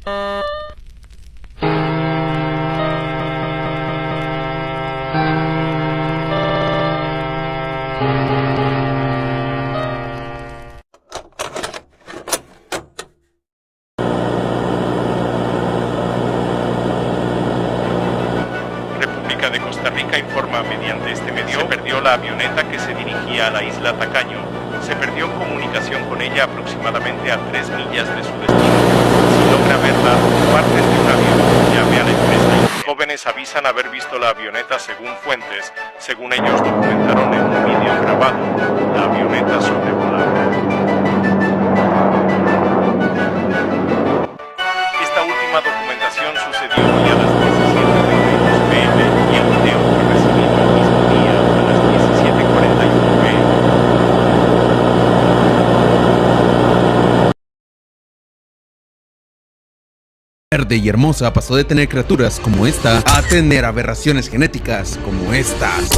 República de Costa Rica informa mediante este medio: se perdió la avioneta que se dirigía a la isla Tacaño. Se perdió comunicación con ella aproximadamente a 3 millas de su destino. Si logra verla, parten de un avión. Llame a la empresa. Jóvenes avisan haber visto la avioneta según fuentes. Según ellos documentaron en un vídeo grabado la avioneta sobrevolando. Esta última documentación sucedió hoy a las 17:32 p.m. y el video fue recibido el mismo día a las 17:41 p.m. Verde y hermosa pasó de tener criaturas como esta a tener aberraciones genéticas como estas.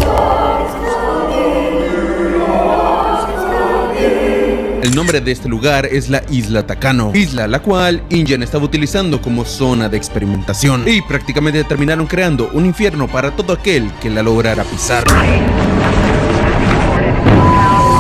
El nombre de este lugar es la Isla Takano, isla la cual InGen estaba utilizando como zona de experimentación, y prácticamente terminaron creando un infierno para todo aquel que la lograra pisar.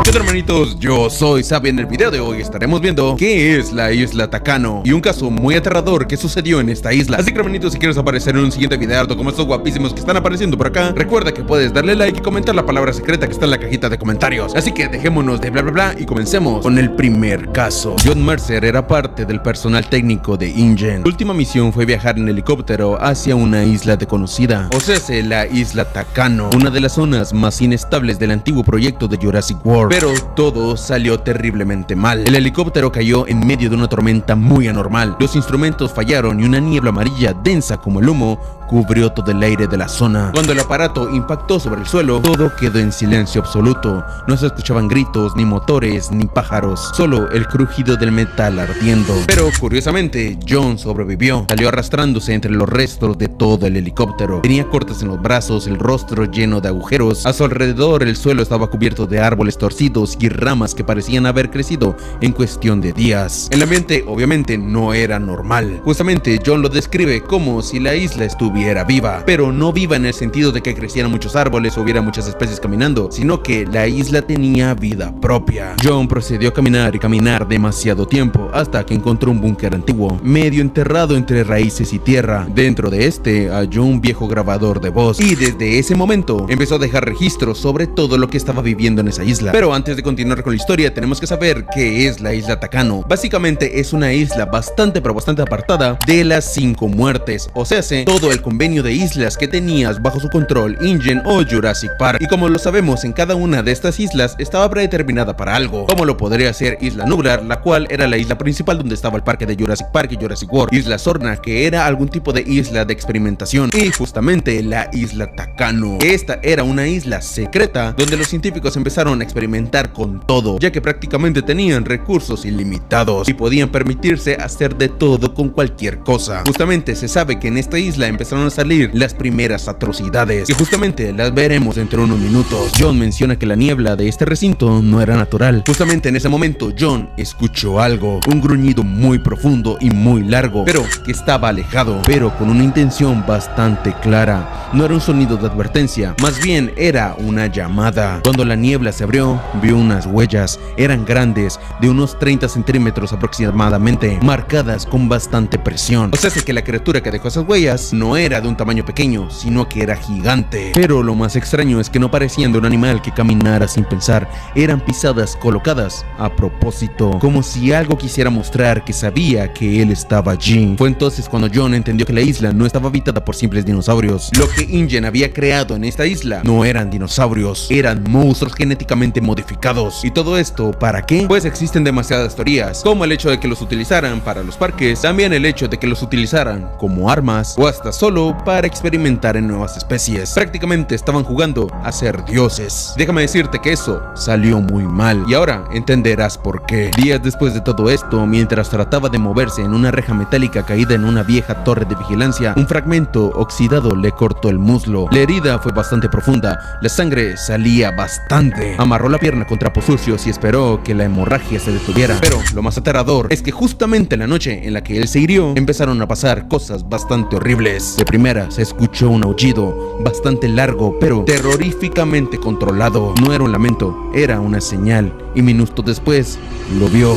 ¿Qué tal, hermanitos? Yo soy Sabi. En el video de hoy estaremos viendo qué es la Isla Takano y un caso muy aterrador que sucedió en esta isla. Así que, hermanitos, si quieres aparecer en un siguiente video como estos guapísimos que están apareciendo por acá, recuerda que puedes darle like y comentar la palabra secreta que está en la cajita de comentarios. Así que dejémonos de bla bla bla y comencemos con el primer caso. John Mercer era parte del personal técnico de InGen. Su última misión fue viajar en helicóptero hacia una isla desconocida, o sea, la Isla Takano, una de las zonas más inestables del antiguo proyecto de Jurassic World. Pero todo salió terriblemente mal. El helicóptero cayó en medio de una tormenta muy anormal. Los instrumentos fallaron y una niebla amarilla densa como el humo cubrió todo el aire de la zona. Cuando el aparato impactó sobre el suelo, todo quedó en silencio absoluto. No se escuchaban gritos, ni motores, ni pájaros, solo el crujido del metal ardiendo. Pero curiosamente, John sobrevivió. Salió arrastrándose entre los restos de todo el helicóptero. Tenía cortes en los brazos, el rostro lleno de agujeros. A su alrededor el suelo estaba cubierto de árboles torcidos y ramas que parecían haber crecido en cuestión de días. El ambiente obviamente no era normal. Justamente John lo describe como si la isla estuviera viva, pero no viva en el sentido de que crecieran muchos árboles o hubiera muchas especies caminando, sino que la isla tenía vida propia. John procedió a caminar y caminar demasiado tiempo hasta que encontró un búnker antiguo, medio enterrado entre raíces y tierra. Dentro de este halló un viejo grabador de voz y desde ese momento empezó a dejar registros sobre todo lo que estaba viviendo en esa isla. Pero antes de continuar con la historia, tenemos que saber qué es la Isla Takano. Básicamente es una isla bastante apartada de las 5 muertes, o sea, todo el convenio de islas que tenías bajo su control InGen o Jurassic Park. Y como lo sabemos, en cada una de estas islas estaba predeterminada para algo, como lo podría ser Isla Nublar, la cual era la isla principal donde estaba el parque de Jurassic Park y Jurassic World, Isla Sorna, que era algún tipo de isla de experimentación, y justamente la Isla Takano. Esta era una isla secreta donde los científicos empezaron a experimentar con todo, ya que prácticamente tenían recursos ilimitados y podían permitirse hacer de todo con cualquier cosa. Justamente se sabe que en esta isla empezaron a salir las primeras atrocidades, y justamente las veremos dentro de unos minutos. John menciona que la niebla de este recinto no era natural. Justamente en ese momento John escuchó algo, un gruñido muy profundo y muy largo, pero que estaba alejado, pero con una intención bastante clara. No era un sonido de advertencia, más bien era una llamada. Cuando la niebla se abrió, vio unas huellas. Eran grandes, de unos 30 centímetros aproximadamente, marcadas con bastante presión. O sea, que la criatura que dejó esas huellas no era de un tamaño pequeño, sino que era gigante. Pero lo más extraño es que no parecían de un animal que caminara sin pensar. Eran pisadas colocadas a propósito, como si algo quisiera mostrar que sabía que él estaba allí. Fue entonces cuando John entendió que la isla no estaba habitada por simples dinosaurios. Lo que InGen había creado en esta isla no eran dinosaurios, eran monstruos genéticamente modificados. ¿Y todo esto para qué? Pues existen demasiadas teorías, como el hecho de que los utilizaran para los parques, también el hecho de que los utilizaran como armas o hasta solo para experimentar en nuevas especies. Prácticamente estaban jugando a ser dioses. Déjame decirte que eso salió muy mal, y ahora entenderás por qué. Días después de todo esto, mientras trataba de moverse en una reja metálica caída en una vieja torre de vigilancia, un fragmento oxidado le cortó el muslo. La herida fue bastante profunda, la sangre salía bastante. Amarró la pierna pierna con trapos sucios y esperó que la hemorragia se detuviera. Pero lo más aterrador es que justamente en la noche en la que él se hirió, empezaron a pasar cosas bastante horribles. De primera se escuchó un aullido bastante largo, pero terroríficamente controlado. No era un lamento, era una señal, y minutos después lo vio.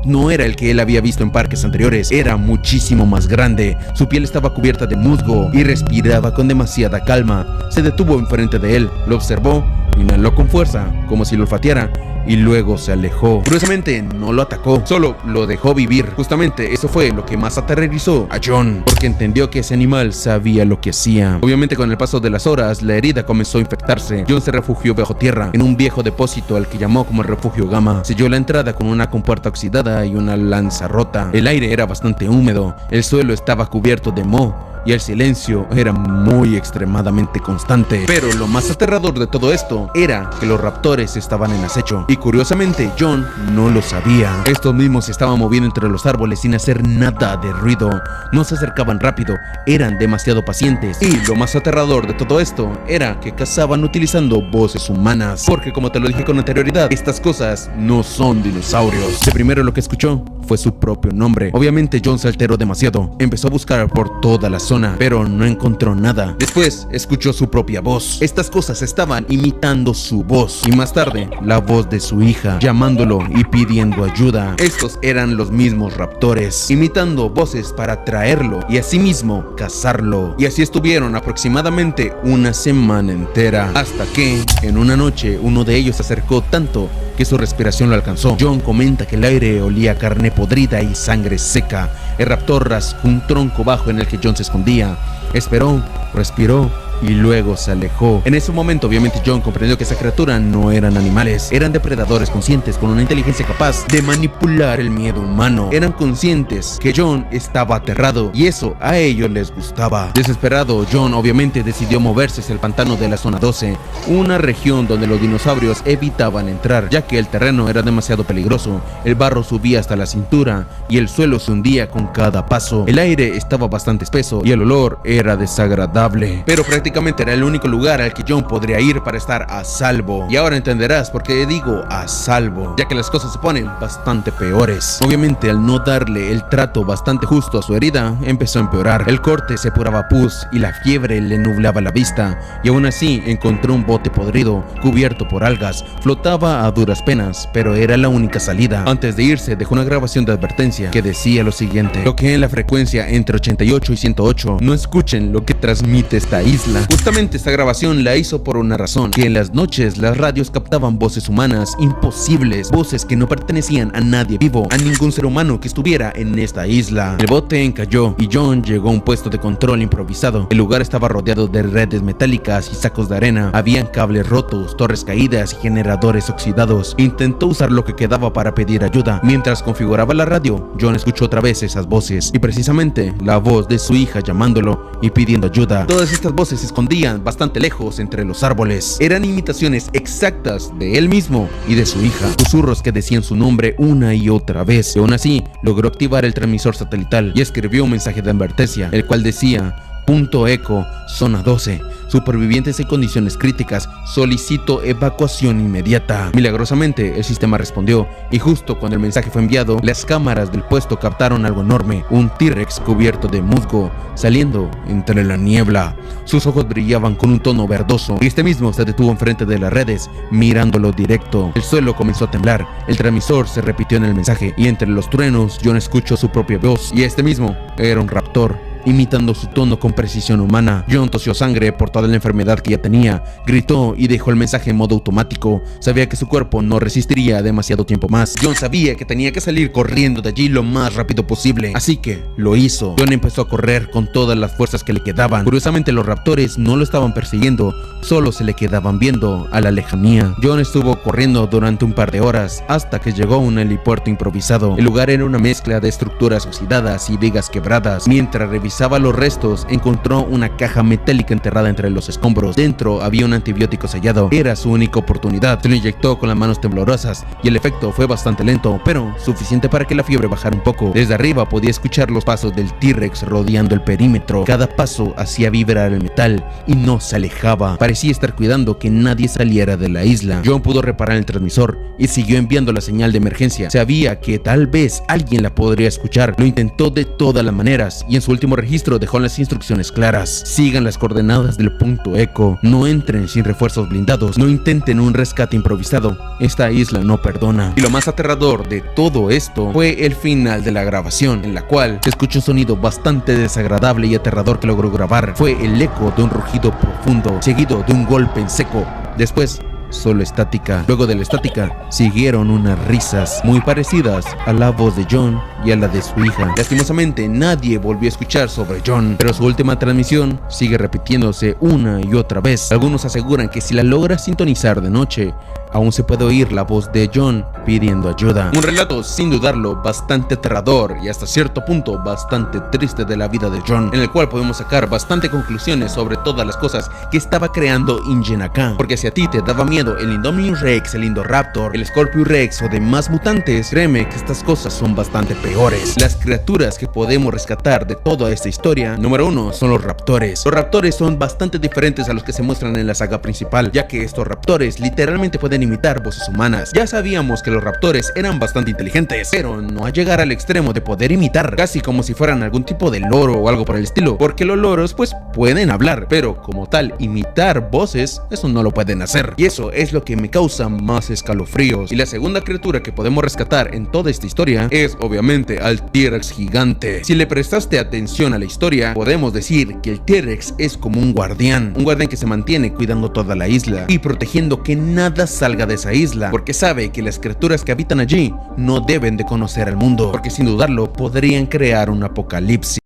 No era el que él había visto en parques anteriores, era muchísimo más grande. Su piel estaba cubierta de musgo y respiraba con demasiada calma. Se detuvo enfrente de él, lo observó, inhaló con fuerza, como si lo olfateara, y luego se alejó. Curiosamente, no lo atacó, solo lo dejó vivir. Justamente eso fue lo que más aterrorizó a John, porque entendió que ese animal sabía lo que hacía. Obviamente, con el paso de las horas, la herida comenzó a infectarse. John se refugió bajo tierra, en un viejo depósito al que llamó como el refugio Gamma. Selló la entrada con una compuerta oxidada y una lanza rota. El aire era bastante húmedo, el suelo estaba cubierto de moho, y el silencio era muy extremadamente constante. Pero lo más aterrador de todo esto era que los raptores estaban en acecho, y curiosamente John no lo sabía. Estos mismos se estaban moviendo entre los árboles sin hacer nada de ruido. No se acercaban rápido, eran demasiado pacientes, y lo más aterrador de todo esto era que cazaban utilizando voces humanas, porque como te lo dije con anterioridad, estas cosas no son dinosaurios. De primero lo que escuchó fue su propio nombre. Obviamente John se alteró demasiado, empezó a buscar por toda la zona, pero no encontró nada. Después escuchó su propia voz. Estas cosas estaban imitando su voz, y más tarde la voz de su hija, llamándolo y pidiendo ayuda. Estos eran los mismos raptores, imitando voces para atraerlo y asimismo cazarlo. Y así estuvieron aproximadamente una semana entera, hasta que en una noche uno de ellos se acercó tanto que su respiración lo alcanzó. John comenta que el aire olía a carne podrida y sangre seca. El raptor rascó un tronco bajo en el que John se escondía. Esperó, respiró y luego se alejó. En ese momento, obviamente, John comprendió que esa criatura no eran animales, eran depredadores conscientes con una inteligencia capaz de manipular el miedo humano. Eran conscientes que John estaba aterrado y eso a ellos les gustaba. Desesperado, John obviamente decidió moverse hacia el pantano de la zona 12, una región donde los dinosaurios evitaban entrar, ya que el terreno era demasiado peligroso. El barro subía hasta la cintura y el suelo se hundía con cada paso. El aire estaba bastante espeso y el olor era desagradable, pero prácticamente era el único lugar al que John podría ir para estar a salvo. Y ahora entenderás por qué digo a salvo, ya que las cosas se ponen bastante peores. Obviamente, al no darle el trato bastante justo a su herida, empezó a empeorar. El corte se apuraba pus y la fiebre le nublaba la vista, y aún así encontró un bote podrido cubierto por algas. Flotaba a duras penas, pero era la única salida. Antes de irse, dejó una grabación de advertencia que decía lo siguiente: bloqueen la frecuencia entre 88 y 108, no escuchen lo que transmite esta isla. Justamente esta grabación la hizo por una razón, que en las noches las radios captaban voces humanas imposibles, voces que no pertenecían a nadie vivo, a ningún ser humano que estuviera en esta isla. El bote encalló y John llegó a un puesto de control improvisado. El lugar estaba rodeado de redes metálicas y sacos de arena, habían cables rotos, torres caídas y generadores oxidados. Intentó usar lo que quedaba para pedir ayuda. Mientras configuraba la radio, John escuchó otra vez esas voces, y precisamente la voz de su hija llamándolo y pidiendo ayuda. Todas estas voces se escondían bastante lejos entre los árboles. Eran imitaciones exactas de él mismo y de su hija, susurros que decían su nombre una y otra vez. Y aún así, logró activar el transmisor satelital y escribió un mensaje de advertencia, el cual decía: Punto Eco, zona 12. Supervivientes en condiciones críticas, solicito evacuación inmediata. Milagrosamente, el sistema respondió, y justo cuando el mensaje fue enviado, las cámaras del puesto captaron algo enorme, un T-Rex cubierto de musgo, saliendo entre la niebla. Sus ojos brillaban con un tono verdoso, y este mismo se detuvo enfrente de las redes, mirándolo directo. El suelo comenzó a temblar, el transmisor se repitió en el mensaje, y entre los truenos, John escuchó su propia voz, y este mismo era un raptor, imitando su tono con precisión humana. John tosió sangre por toda la enfermedad que ya tenía, gritó y dejó el mensaje en modo automático. Sabía que su cuerpo no resistiría demasiado tiempo más. John sabía que tenía que salir corriendo de allí lo más rápido posible, así que lo hizo. John empezó a correr con todas las fuerzas que le quedaban. Curiosamente, los raptores no lo estaban persiguiendo, solo se le quedaban viendo a la lejanía. John estuvo corriendo durante un par de horas hasta que llegó a un helipuerto improvisado. El lugar era una mezcla de estructuras oxidadas y vigas quebradas. Mientras revisaba revisaba los restos, encontró una caja metálica enterrada entre los escombros. Dentro había un antibiótico sellado. Era su única oportunidad. Se lo inyectó con las manos temblorosas y el efecto fue bastante lento, pero suficiente para que la fiebre bajara un poco. Desde arriba podía escuchar los pasos del T-Rex rodeando el perímetro. Cada paso hacía vibrar el metal y no se alejaba. Parecía estar cuidando que nadie saliera de la isla. John pudo reparar el transmisor y siguió enviando la señal de emergencia. Sabía que tal vez alguien la podría escuchar. Lo intentó de todas las maneras y en su último registro dejó las instrucciones claras. Sigan las coordenadas del punto Echo. No entren sin refuerzos blindados. No intenten un rescate improvisado. Esta isla no perdona. Y lo más aterrador de todo esto fue el final de la grabación, en la cual se escuchó un sonido bastante desagradable y aterrador que logró grabar. Fue el eco de un rugido profundo, seguido de un golpe en seco. Después, solo estática. Luego de la estática, siguieron unas risas muy parecidas a la voz de John y a la de su hija. Lastimosamente, nadie volvió a escuchar sobre John, pero su última transmisión sigue repitiéndose una y otra vez. Algunos aseguran que si la logra sintonizar de noche, aún se puede oír la voz de John pidiendo ayuda. Un relato, sin dudarlo, bastante aterrador y hasta cierto punto bastante triste de la vida de John, en el cual podemos sacar bastante conclusiones sobre todas las cosas que estaba creando InGen acá. Porque si a ti te daba miedo el Indominus Rex, el Indoraptor, el Scorpius Rex o demás mutantes, créeme que estas cosas son bastante peores. Las criaturas que podemos rescatar de toda esta historia, número 1, son los raptores. Los raptores son bastante diferentes a los que se muestran en la saga principal, ya que estos raptores literalmente pueden imitar voces humanas. Ya sabíamos que los raptores eran bastante inteligentes, pero no a llegar al extremo de poder imitar, casi como si fueran algún tipo de loro o algo por el estilo, porque los loros pues pueden hablar, pero como tal imitar voces, eso no lo pueden hacer, y eso es lo que me causa más escalofríos. Y la segunda criatura que podemos rescatar en toda esta historia es obviamente al T-Rex gigante. Si le prestaste atención a la historia, podemos decir que el T-Rex es como un guardián que se mantiene cuidando toda la isla y protegiendo que nada salga de esa isla, porque sabe que las criaturas que habitan allí no deben de conocer al mundo, porque sin dudarlo podrían crear un apocalipsis.